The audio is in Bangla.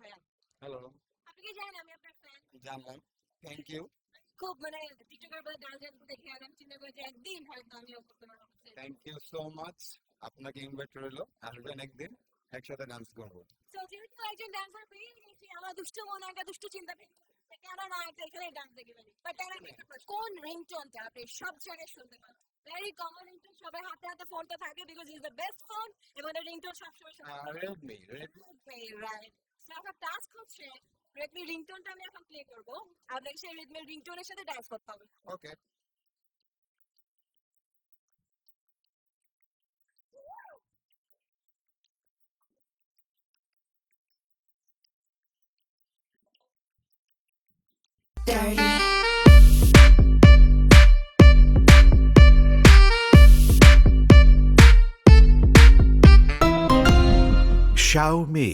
ভাইয়া। হ্যালো, আপনি কি জানেন আমি আপনার ফ্যান? জানলাম। Thank you. খুব মানে টিকটকের উপরে গান দেখে আমি চিন্তা করি যে একদিন হয়তো আমিও করতে পারবো। Thank you so much. আপনাকে ইনভাইট রইলো, আসবেন একদিন, একসাথে ডান্স করবো। তো যেহেতু একজন ডান্সার পেয়ে গেছি, আমার দুষ্ট মনে একটা দুষ্ট চিন্তা পেয়ে গেছে, কেন না একটা এখানে ডান্স দেখে ফেলি। বাট তার আগে একটা প্রশ্ন, কোন রিংটোনটা আপনি সব জায়গায় শুনতে পান? ভেরি কমন রিংটোন, সবাই হাতে হাতে ফোনটা থাকে because is the best phone এবং এই রিংটোন সবসময় শুনতে পান। রেডমি। রাইট। সো আপনার টাস্ক হচ্ছে রেডমি রিংটোনটা আমি এখন প্লে করবো, আপনাকে সেই রেডমি রিংটোনের সাথে ডান্স করতে হবে। ওকে। Xiaomi.